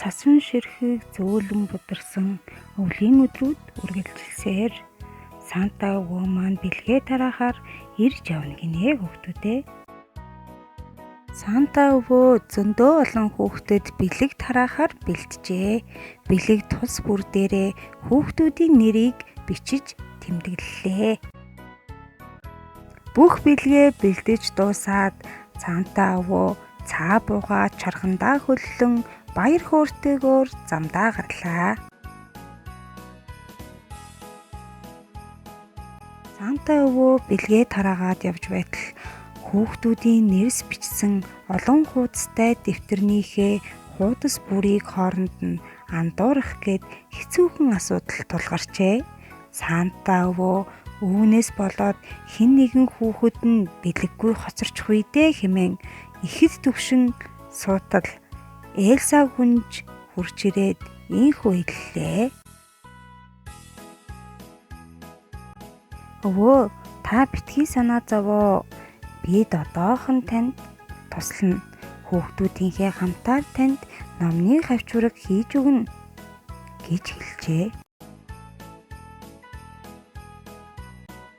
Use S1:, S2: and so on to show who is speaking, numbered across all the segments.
S1: цасан ширхэг зөөлөн бударсан өвлийн өдрүүд үргэлжилсээр Санта өвөө маань бэлгээ тараахаар ирж явна гинэ хүүхдүүдээ. Санта өвөө зөндөө олон хүүхдэд бэлэг тараахаар бэлджээ. Бэлэг тус бүр дээрээ хүүхдүүдийн нэрийг бичиж тэмдэглэлээ. Бүх бэлгээ бэлдэж дуусаад Санта өвөө цаа буугаа чархандаа хөллөн баяр хөөртэйгээр замдаа гарлаа. Санта өвөө бэлгээ тараагаад явж байтал хүүхдүүдийн нэрс бичсэн олон хуудастай дэвтэрнийхээ хуудас бүрийг хооронд нь андуурах гээд хэцүүхэн асуудал тулгарчээ. Санта өвөө үүнээс болоод хэн нэгэн хүүхэд нь бэлэггүй хоцорчих үедээ хэмээн ихэд төвшин суутал Элса хүнж хурж ирээд ийхүү хэллээ. Өвөө, та битгий санаа зовоо. Бид одоохон танд туслана. Хүүхдүүдийнхээ хамтаар танд номны хавчураг хийж өгнө гэж хэлжээ.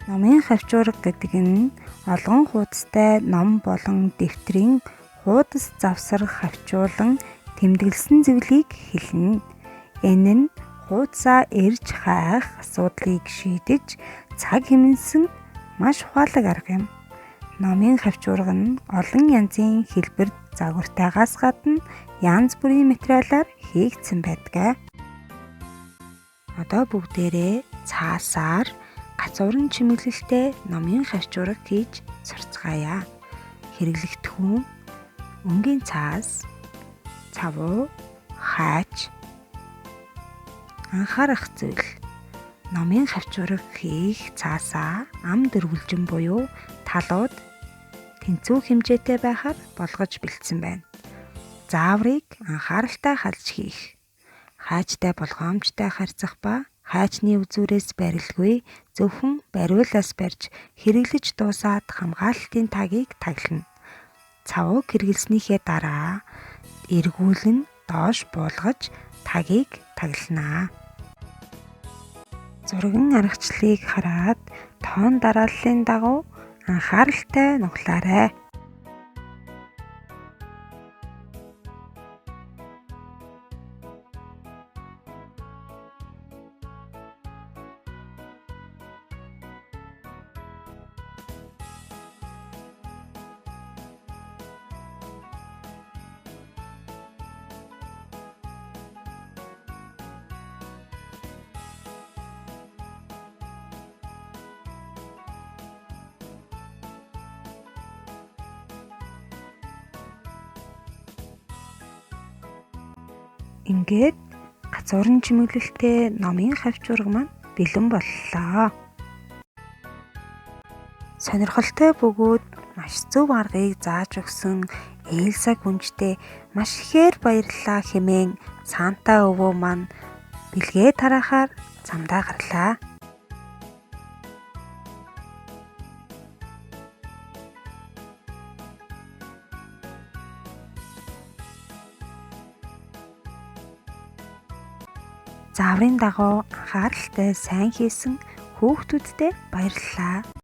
S1: Номын хавчураг гэдэг нь олон хуудастай ном болон дэвтрийн хуудас завсар хавчуулан тэмдэглэсэн зүйлийг хэлнэ. Энэ нь хуудасаа эрж хайх асуудлыг шийдэж цаг хэмнэсэн маш ухаалаг арга юм. Номын хавчураг нь олон янзын хэлбэр загвартайгаас гадна янз бүрийн материалаар хийгдсэн байдаг. Одоо бүгдээрээ цаасаар гацууран чимэглэлтэй номын хавчураг хийж сурцгаая. Хэрэглэгдэхүүн: өнгийн цаас, цавуу, хаач. Анхаарах зүйл: номын хавчураг хийх цаасаа ам дөрвөлжин буюу талууд тэнцүү хэмжээтэй байхаар болгож бэлдсэн байна. Зааврыг анхааралтай халж хийх. Хаачтай болгоомжтой харьцах ба хаачны үзүүрээс барилгүй зөвхөн бариулаас барьж хэрэглэж дуусаад хамгаалалтын тагийг таглана. Цавууг хэрэглэснийхээ дараа эргүүлэн доош буулгаж тагийг таглана. Зургийн аргачлалыг хараад тоон дарааллын дагуу анхааралтай нуглаарай. Ингээд гацууран чимэглэлтэй номын хавчураг маань бэлэн боллоо. Сонирхолтой бөгөөд маш зөв аргыг зааж өгсөн Элса хүнжтэй маш ихээр баярлалаа хэмээн Санта өвөө маань бэлгээ тараахаар замдаа гарлаа. Зааврын дагуу анхааралтай сайн хийсэн хүүхдүүдтэй баярлалаа.